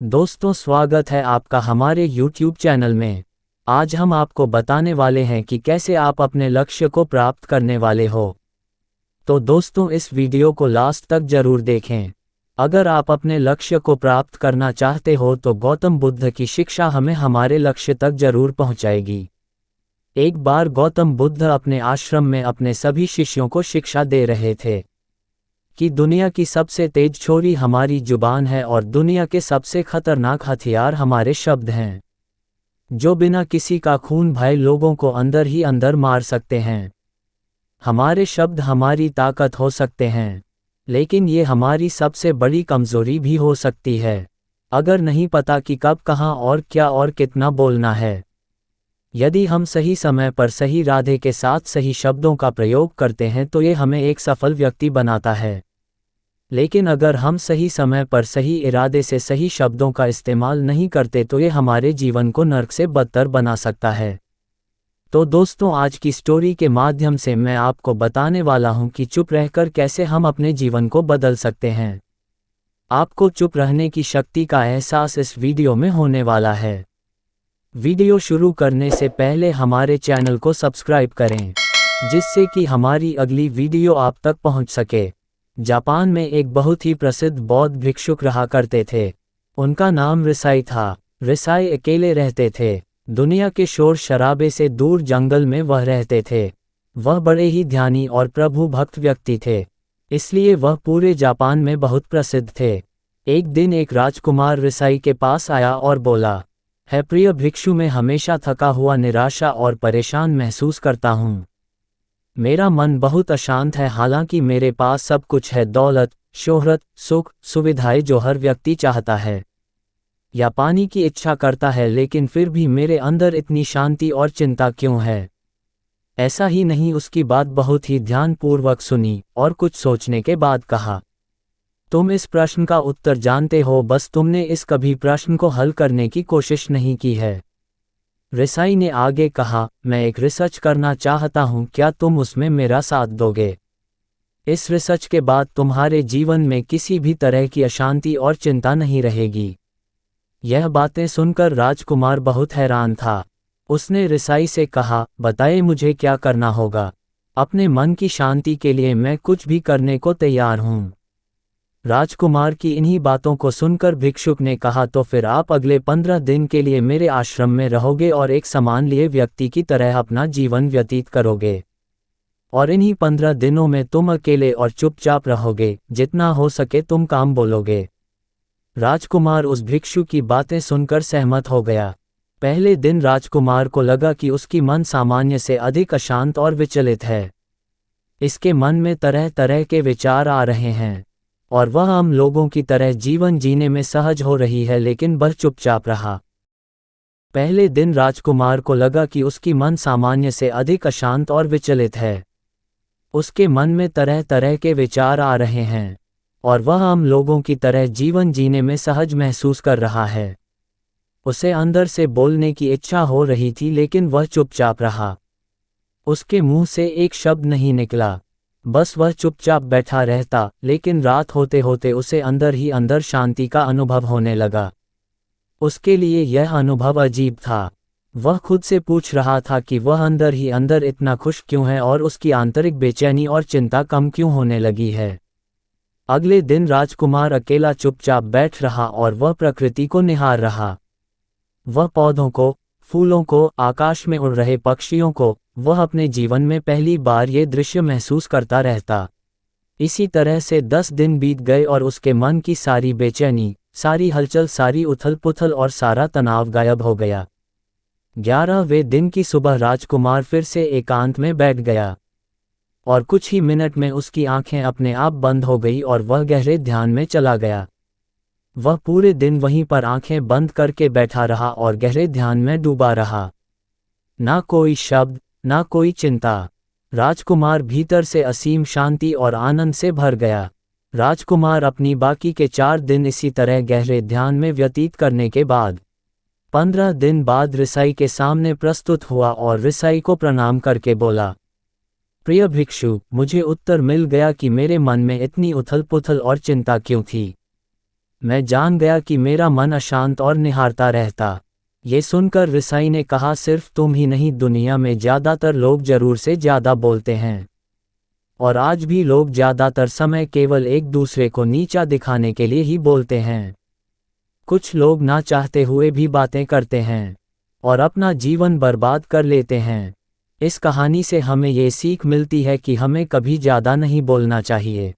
दोस्तों, स्वागत है आपका हमारे YouTube चैनल में। आज हम आपको बताने वाले हैं कि कैसे आप अपने लक्ष्य को प्राप्त करने वाले हो। तो दोस्तों, इस वीडियो को लास्ट तक जरूर देखें। अगर आप अपने लक्ष्य को प्राप्त करना चाहते हो तो गौतम बुद्ध की शिक्षा हमें हमारे लक्ष्य तक जरूर पहुंचाएगी। एक बार गौतम बुद्ध अपने आश्रम में अपने सभी शिष्यों को शिक्षा दे रहे थे कि दुनिया की सबसे तेज छुरी हमारी जुबान है और दुनिया के सबसे खतरनाक हथियार हमारे शब्द हैं, जो बिना किसी का खून बहाए लोगों को अंदर ही अंदर मार सकते हैं। हमारे शब्द हमारी ताकत हो सकते हैं, लेकिन ये हमारी सबसे बड़ी कमजोरी भी हो सकती है, अगर नहीं पता कि कब, कहाँ और क्या और कितना बोलना है। यदि हम सही समय पर सही इरादे के साथ सही शब्दों का प्रयोग करते हैं तो ये हमें एक सफल व्यक्ति बनाता है। लेकिन अगर हम सही समय पर सही इरादे से सही शब्दों का इस्तेमाल नहीं करते तो ये हमारे जीवन को नर्क से बदतर बना सकता है। तो दोस्तों, आज की स्टोरी के माध्यम से मैं आपको बताने वाला हूं कि चुप रहकर कैसे हम अपने जीवन को बदल सकते हैं। आपको चुप रहने की शक्ति का एहसास इस वीडियो में होने वाला है। वीडियो शुरू करने से पहले हमारे चैनल को सब्सक्राइब करें, जिससे कि हमारी अगली वीडियो आप तक पहुंच सके। जापान में एक बहुत ही प्रसिद्ध बौद्ध भिक्षुक रहा करते थे। उनका नाम रिसाई था। रिसाई अकेले रहते थे। दुनिया के शोर शराबे से दूर जंगल में वह रहते थे। वह बड़े ही ध्यानी और प्रभु भक्त व्यक्ति थे, इसलिए वह पूरे जापान में बहुत प्रसिद्ध थे। एक दिन एक राजकुमार रिसाई के पास आया और बोला, है प्रिय भिक्षु, मैं हमेशा थका हुआ, निराशा और परेशान महसूस करता हूँ। मेरा मन बहुत अशांत है, हालांकि मेरे पास सब कुछ है, दौलत, शोहरत, सुख, सुविधाएं जो हर व्यक्ति चाहता है या पाने की इच्छा करता है, लेकिन फिर भी मेरे अंदर इतनी शांति और चिंता क्यों है? ऐसा ही नहीं। उसकी बात बहुत ही ध्यानपूर्वक सुनी और कुछ सोचने के बाद कहा, तुम इस प्रश्न का उत्तर जानते हो, बस तुमने इस कभी प्रश्न को हल करने की कोशिश नहीं की है। रिसाई ने आगे कहा, मैं एक रिसर्च करना चाहता हूं, क्या तुम उसमें मेरा साथ दोगे? इस रिसर्च के बाद तुम्हारे जीवन में किसी भी तरह की अशांति और चिंता नहीं रहेगी। यह बातें सुनकर राजकुमार बहुत हैरान था। उसने रिसाई से कहा, बताइए मुझे क्या करना होगा? अपने मन की शांति के लिए मैं कुछ भी करने को तैयार हूं। राजकुमार की इन्हीं बातों को सुनकर भिक्षुक ने कहा, तो फिर आप अगले 15 दिन के लिए मेरे आश्रम में रहोगे और एक समान लिए व्यक्ति की तरह अपना जीवन व्यतीत करोगे। और इन्हीं 15 दिनों में तुम अकेले और चुपचाप रहोगे, जितना हो सके तुम काम बोलोगे। राजकुमार उस भिक्षु की बातें सुनकर सहमत हो गया। पहले दिन राजकुमार को लगा कि उसकी मन सामान्य से अधिक अशांत और विचलित है। इसके मन में तरह तरह के विचार आ रहे हैं और वह आम लोगों की तरह जीवन जीने में सहज हो रही है, लेकिन वह चुपचाप रहा। पहले दिन राजकुमार को लगा कि उसकी मन सामान्य से अधिक अशांत और विचलित है। उसके मन में तरह तरह के विचार आ रहे हैं और वह आम लोगों की तरह जीवन जीने में सहज महसूस कर रहा है। उसे अंदर से बोलने की इच्छा हो रही थी, लेकिन वह चुपचाप रहा। उसके मुंह से एक शब्द नहीं निकला, बस वह चुपचाप बैठा रहता। लेकिन रात होते होते उसे अंदर ही अंदर शांति का अनुभव होने लगा। उसके लिए यह अनुभव अजीब था। वह खुद से पूछ रहा था कि वह अंदर ही अंदर इतना खुश क्यों है और उसकी आंतरिक बेचैनी और चिंता कम क्यों होने लगी है। अगले दिन राजकुमार अकेला चुपचाप बैठ रहा और वह प्रकृति को निहार रहा। वह पौधों को, फूलों को, आकाश में उड़ रहे पक्षियों को, वह अपने जीवन में पहली बार ये दृश्य महसूस करता रहता। इसी तरह से 10 दिन बीत गए और उसके मन की सारी बेचैनी, सारी हलचल, सारी उथल पुथल और सारा तनाव गायब हो गया। 11वें दिन की सुबह राजकुमार फिर से एकांत में बैठ गया और कुछ ही मिनट में उसकी आंखें अपने आप बंद हो गई और वह गहरे ध्यान में चला गया। वह पूरे दिन वहीं पर आंखें बंद करके बैठा रहा और गहरे ध्यान में डूबा रहा। ना कोई शब्द, ना कोई चिंता। राजकुमार भीतर से असीम शांति और आनंद से भर गया। राजकुमार अपनी बाकी के 4 दिन इसी तरह गहरे ध्यान में व्यतीत करने के बाद 15 दिन बाद रिसाई के सामने प्रस्तुत हुआ और रिसाई को प्रणाम करके बोला, प्रिय भिक्षु, मुझे उत्तर मिल गया कि मेरे मन में इतनी उथल पुथल और चिंता क्यों थी। मैं जान गया कि मेरा मन अशांत और निहारता रहता। ये सुनकर रसाई ने कहा, सिर्फ तुम ही नहीं, दुनिया में ज़्यादातर लोग ज़रूर से ज़्यादा बोलते हैं। और आज भी लोग ज़्यादातर समय केवल एक दूसरे को नीचा दिखाने के लिए ही बोलते हैं। कुछ लोग ना चाहते हुए भी बातें करते हैं और अपना जीवन बर्बाद कर लेते हैं। इस कहानी से हमें ये सीख मिलती है कि हमें कभी ज़्यादा नहीं बोलना चाहिए।